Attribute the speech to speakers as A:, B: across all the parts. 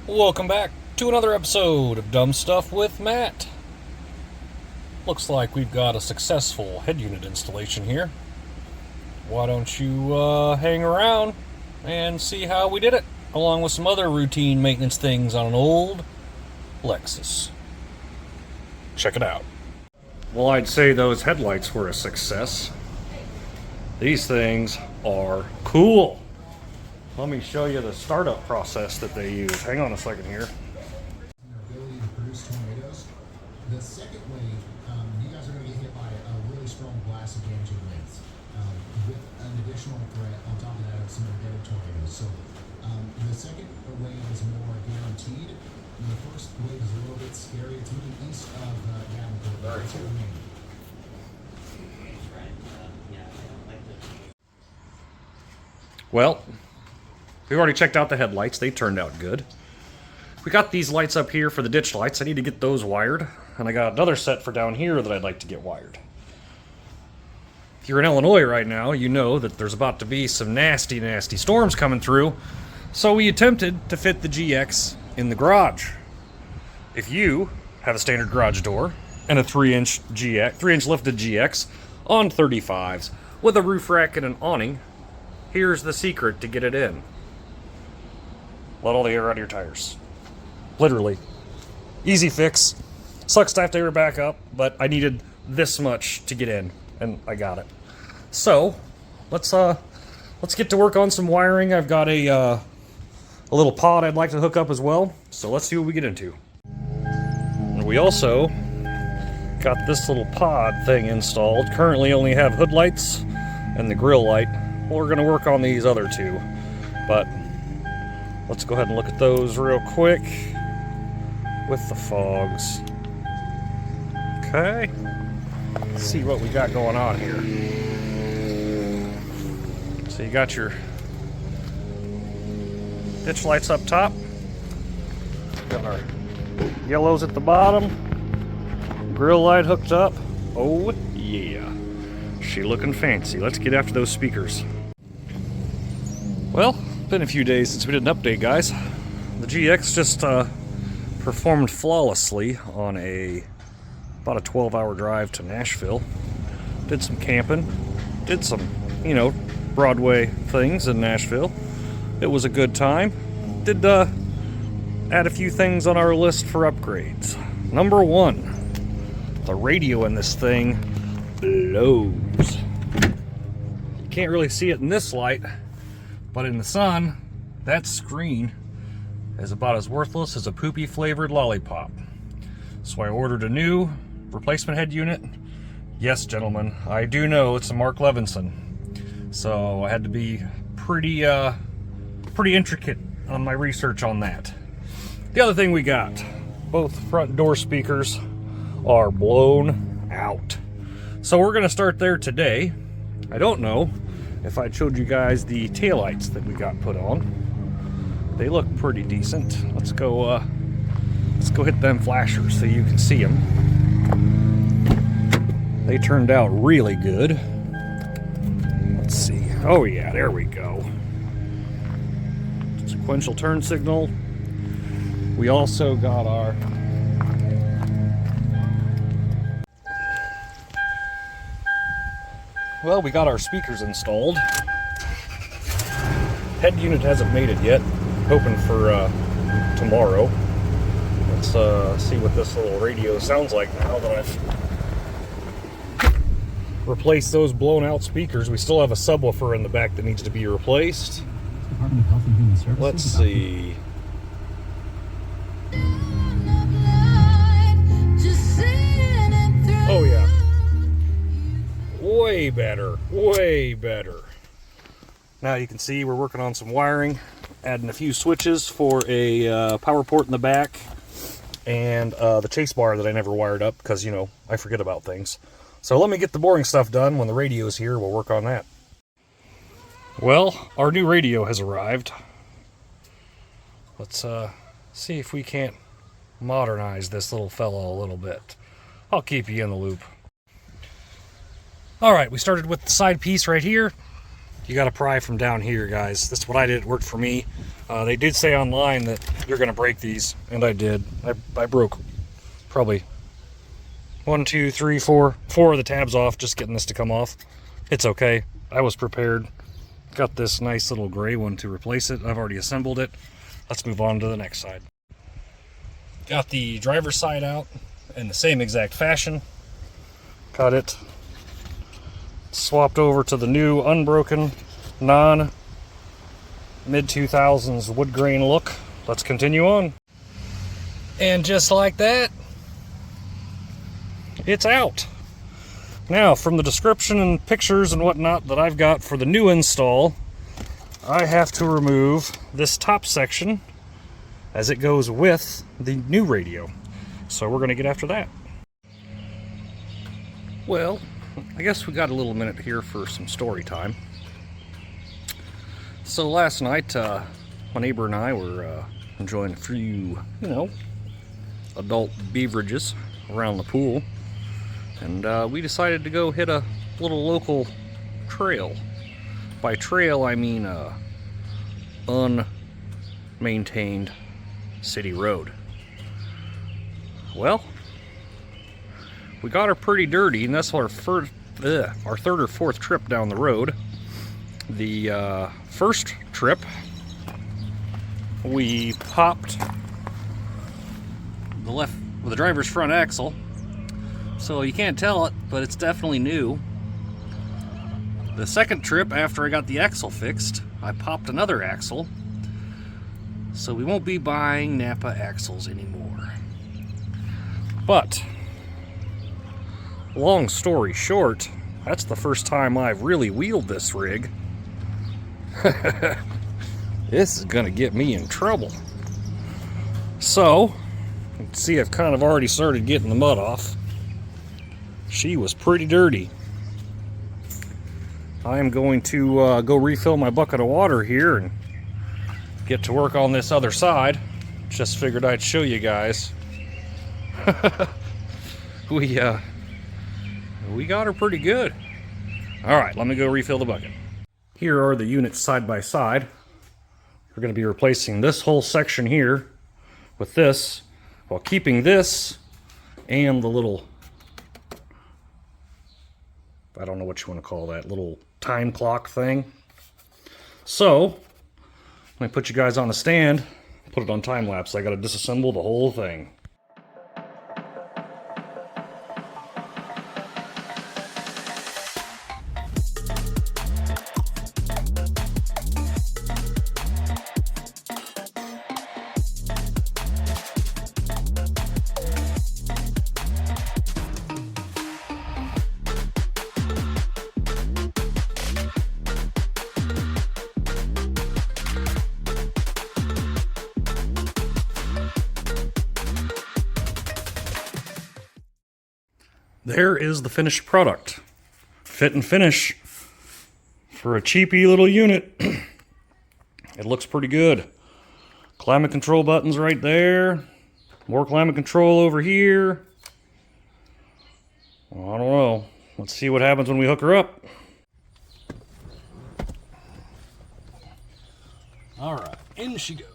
A: Welcome back to another episode of Dumb Stuff with Matt. Looks like we've got a successful head unit installation here. Why don't you hang around and see how we did it, along with some other routine maintenance things on an old Lexus. Check it out. Well, I'd say those headlights were a success. These things are cool. Let me show you the startup process that they use. Hang on a second here.
B: Ability to produce tornadoes. The second wave, you guys are going to get hit by a really strong blast of damaging winds, with an additional threat on top of that of some embedded tornadoes. So the second wave is more guaranteed. The first wave is a little bit scary. It's moving east of Davenport. That's what we mean.
A: Well, we've already checked out the headlights. They turned out good. We got these lights up here for the ditch lights. I need to get those wired. And I got another set for down here that I'd like to get wired. If you're in Illinois right now, you know that there's about to be some nasty, nasty storms coming through. So we attempted to fit the GX in the garage. If you have a standard garage door and a 3-inch lifted GX on 35s with a roof rack and an awning, here's the secret to get it in. Let all the air out of your tires. Literally. Easy fix. Sucks to have to air back up, but I needed this much to get in, and I got it. So, let's get to work on some wiring. I've got a little pod I'd like to hook up as well, so let's see what we get into. And we also got this little pod thing installed. Currently only have hood lights and the grill light. We're going to work on these other two, but let's go ahead and look at those real quick with the fogs. Okay, let's see what we got going on here. So you got your ditch lights up top, got our yellows at the bottom, grill light hooked up. Oh yeah, she looking fancy. Let's get after those speakers. Well, been a few days since we did an update, guys. The GX just performed flawlessly on about a 12-hour drive to Nashville. Did some camping, did some, Broadway things in Nashville. It was a good time. Did add a few things on our list for upgrades. Number one, the radio in this thing blows. You can't really see it in this light, but in the sun, that screen is about as worthless as a poopy flavored lollipop. So I ordered a new replacement head unit. Yes, gentlemen, I do know it's a Mark Levinson. So I had to be pretty intricate on my research on that. The other thing we got, both front door speakers are blown out. So we're gonna start there today. I don't know if I showed you guys the taillights that we got put on. They look pretty decent. Let's go hit them flashers so you can see them. They turned out really good. Let's see. Oh yeah, there we go. Sequential turn signal. We also got our we got our speakers installed. Head unit hasn't made it yet. Hoping for tomorrow. Let's see what this little radio sounds like now that I've replaced those blown out speakers. We still have a subwoofer in the back that needs to be replaced.
B: Department of Health and Human Services.
A: Let's see. Oh yeah. Way better. Way better. Now you can see we're working on some wiring, adding a few switches for a power port in the back, and the chase bar that I never wired up because, I forget about things. So let me get the boring stuff done. When the radio's here, we'll work on that. Well, our new radio has arrived. Let's see if we can't modernize this little fellow a little bit. I'll keep you in the loop. All right, we started with the side piece right here. You got to pry from down here, guys. That's what I did. It worked for me. They did say online that you're going to break these, and I did. I broke probably 1, 2, 3, 4 of the tabs off just getting this to come off. It's okay. I was prepared. Got this nice little gray one to replace it. I've already assembled it. Let's move on to the next side. Got the driver's side out in the same exact fashion. Got it swapped over to the new unbroken non mid-2000s wood grain look. Let's continue on. And just like that, it's out. Now, from the description and pictures and whatnot that I've got for the new install, I have to remove this top section as it goes with the new radio. So we're going to get after that. Well, I guess we got a little minute here for some story time. So last night, my neighbor and I were enjoying a few, adult beverages around the pool. And we decided to go hit a little local trail. By trail, I mean unmaintained city road. Well, we got her pretty dirty, and that's our third or fourth trip down the road. The first trip, we popped the driver's front axle. So you can't tell it, but it's definitely new. The second trip, after I got the axle fixed, I popped another axle. So we won't be buying Napa axles anymore. But, long story short, that's the first time I've really wheeled this rig. This is gonna get me in trouble. So, you can see I've kind of already started getting the mud off. She was pretty dirty. I am going to go refill my bucket of water here and get to work on this other side. Just figured I'd show you guys. We got her pretty good. All right, let me go refill the bucket. Here are the units side by side. We're going to be replacing this whole section here with this, while keeping this and the little, I don't know what you want to call that, little time clock thing. So, let me put you guys on a stand, put it on time lapse. I got to disassemble the whole thing. There is the finished product. Fit and finish for a cheapy little unit. It looks pretty good. Climate control buttons right there. More climate control over here. I don't know. Let's see what happens when we hook her up. All right, in she goes.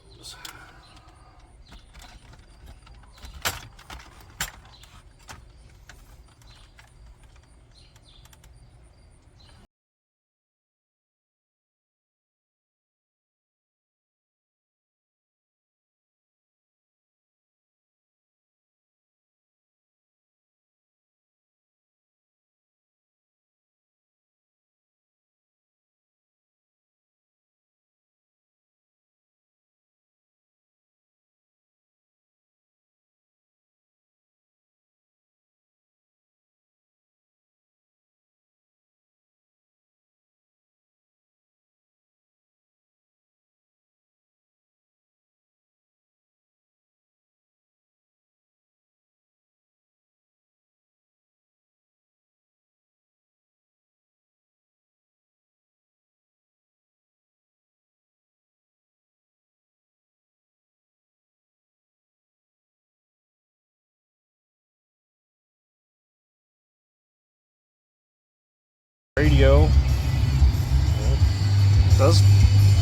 A: Radio. does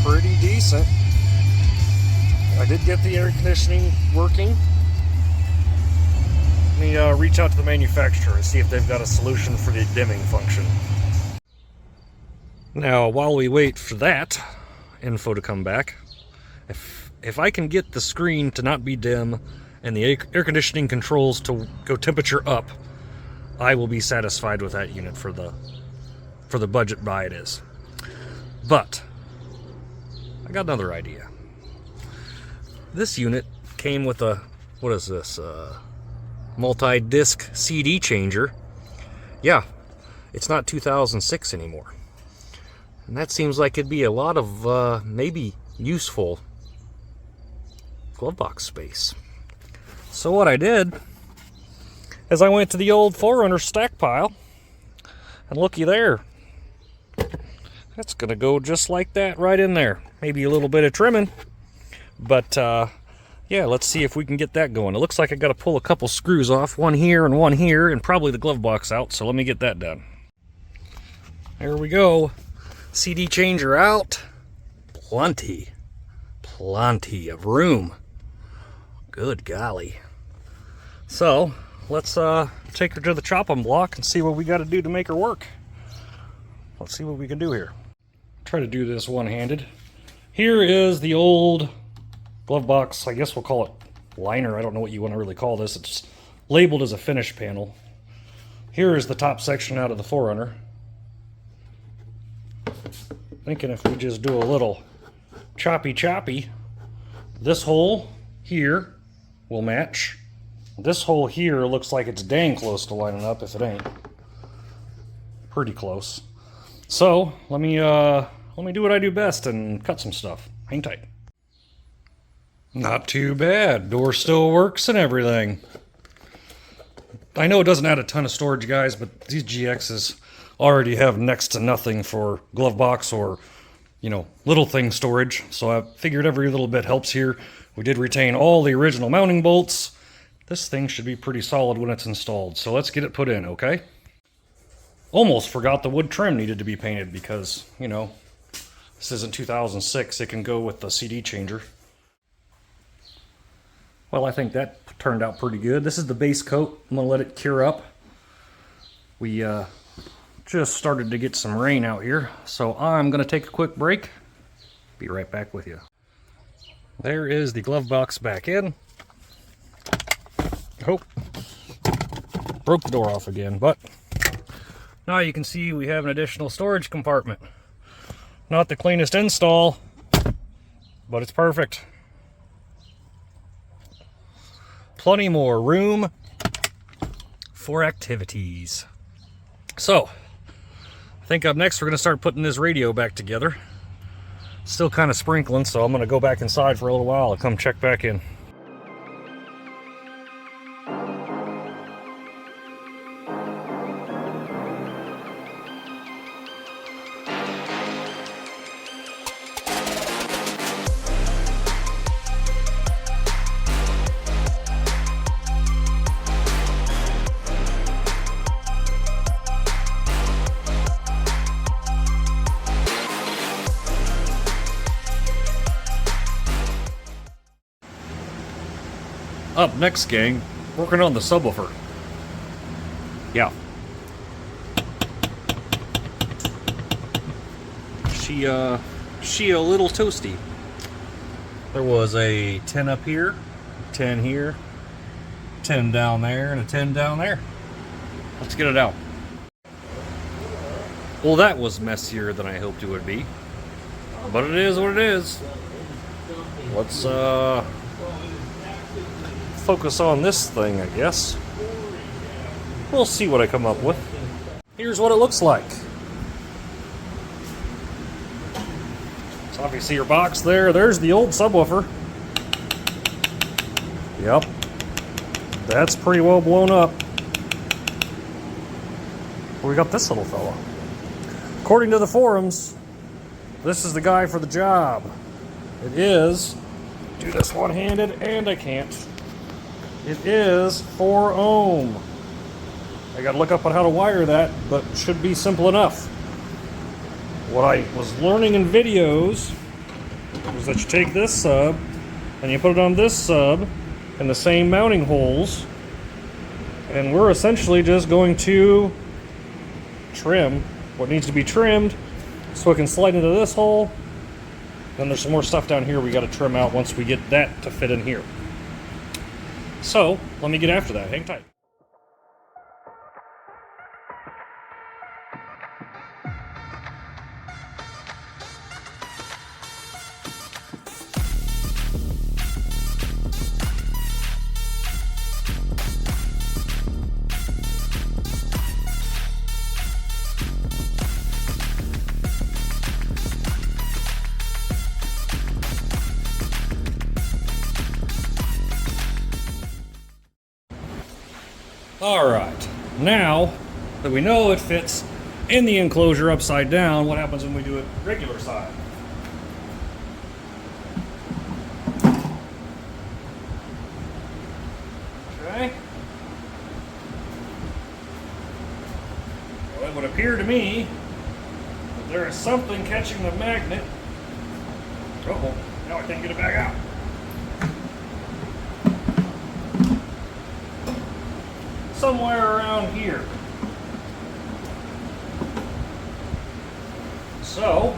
A: pretty decent. I did get the air conditioning working. Let me reach out to the manufacturer and see if they've got a solution for the dimming function. Now, while we wait for that info to come back, if I can get the screen to not be dim and the air conditioning controls to go temperature up, I will be satisfied with that unit for the budget buy it is. But I got another idea. This unit came with a, what is this, multi-disc CD changer. Yeah, it's not 2006 anymore. And that seems like it'd be a lot of maybe useful glove box space. So what I did is I went to the old 4Runner stack pile, and looky there. That's gonna go just like that right in there. Maybe a little bit of trimming, but yeah, let's see if we can get that going. It looks like I gotta pull a couple screws off, one here, and probably the glove box out, so let me get that done. There we go. CD changer out. Plenty of room. Good golly. So, let's take her to the chopping block and see what we gotta do to make her work. Let's see what we can do here. Try to do this one-handed. Here is the old glove box, I guess we'll call it liner. I don't know what you want to really call this. It's labeled as a finish panel. Here is the top section out of the 4Runner. Thinking if we just do a little choppy, this hole here will match. This hole here looks like it's dang close to lining up, if it ain't. Pretty close. So let me do what I do best and cut some stuff. Hang tight. Not too bad. Door still works and everything. I know it doesn't add a ton of storage, guys, but these GXs already have next to nothing for glove box or, you know, little thing storage. So I figured every little bit helps here. We did retain all the original mounting bolts. This thing should be pretty solid when it's installed. So let's get it put in, okay? Almost forgot the wood trim needed to be painted because, you know, this isn't 2006. It can go with the CD changer. Well, I think that turned out pretty good. This is the base coat. I'm going to let it cure up. We just started to get some rain out here, so I'm going to take a quick break. Be right back with you. There is the glove box back in. Oh, broke the door off again, but now you can see we have an additional storage compartment. Not the cleanest install, but it's perfect. Plenty more room for activities. So, I think up next we're going to start putting this radio back together. Still kind of sprinkling, so I'm going to go back inside for a little while and come check back in. Up next, gang, working on the subwoofer. Yeah. She a little toasty. There was a 10 up here, 10 here, 10 down there, and a 10 down there. Let's get it out. Well, that was messier than I hoped it would be. But it is what it is. Let's, focus on this thing, I guess. We'll see what I come up with. Here's what it looks like. So obviously your box there, there's the old subwoofer. Yep. That's pretty well blown up. We got this little fella. According to the forums, this is the guy for the job. It is, do this one-handed, and I can't. It is 4 ohm. I gotta look up on how to wire that, but it should be simple enough. what I was learning in videos was that you take this sub and you put it on this sub in the same mounting holes, and we're essentially just going to trim what needs to be trimmed so it can slide into this hole. Then there's some more stuff down here we got to trim out once we get that to fit in here. So let me get after that. Hang tight. Alright, now that we know it fits in the enclosure upside down, what happens when we do it regular side? Okay. Well, it would appear to me that there is something catching the magnet. Oh, now I can't get it back out. Somewhere around here. So,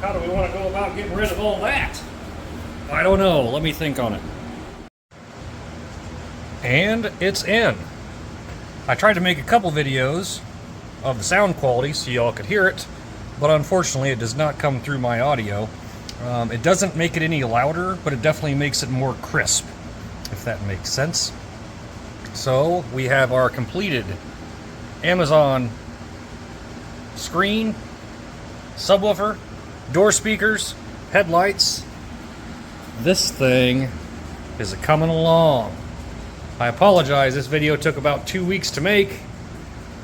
A: how do we want to go about getting rid of all that? I don't know. Let me think on it. And it's in. I tried to make a couple videos of the sound quality so y'all could hear it, but unfortunately it does not come through my audio. It doesn't make it any louder, but it definitely makes it more crisp, if that makes sense. So we have our completed Amazon screen, subwoofer, door speakers, headlights. This thing is coming along. I apologize, this video took about 2 weeks to make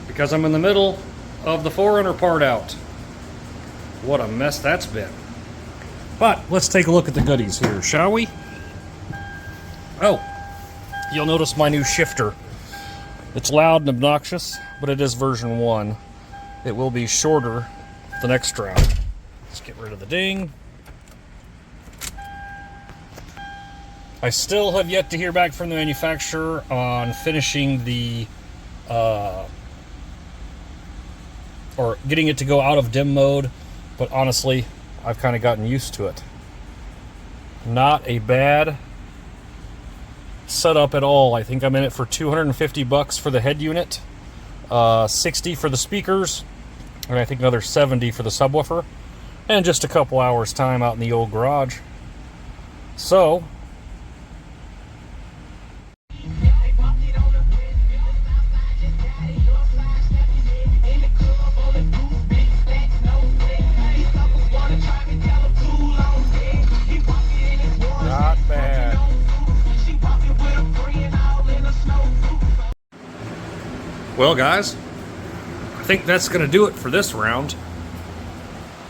A: because I'm in the middle of the Forerunner part out. What a mess that's been. But let's take a look at the goodies here, shall we? Oh. You'll notice my new shifter. It's loud and obnoxious, but it is version 1. It will be shorter the next round. Let's get rid of the ding. I still have yet to hear back from the manufacturer on finishing the or getting it to go out of dim mode, but honestly, I've kind of gotten used to it. Not a bad setup at all. I think I'm in it for $250 for the head unit, 60 for the speakers, and I think another 70 for the subwoofer, and just a couple hours time out in the old garage. So not bad. Well, guys, I think that's going to do it for this round.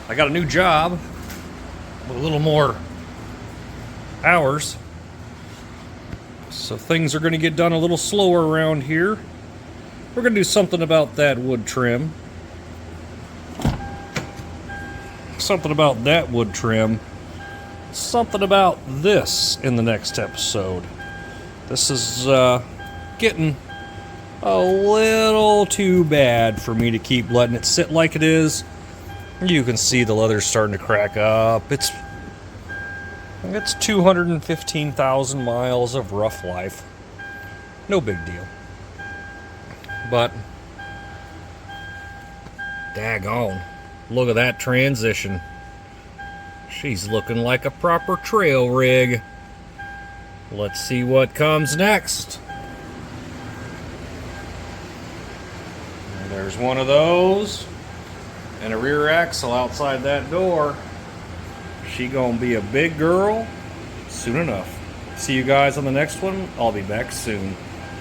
A: I got a new job with a little more hours, so things are going to get done a little slower around here. We're going to do something about that wood trim. Something about that wood trim. Something about this in the next episode. This is getting a little too bad for me to keep letting it sit like it is. You can see the leather's starting to crack up. It's 215,000 miles of rough life. No big deal. But daggone, look at that transition. She's looking like a proper trail rig. Let's see what comes next. And there's one of those. And a rear axle outside that door. She gonna be a big girl soon enough. See you guys on the next one. I'll be back soon.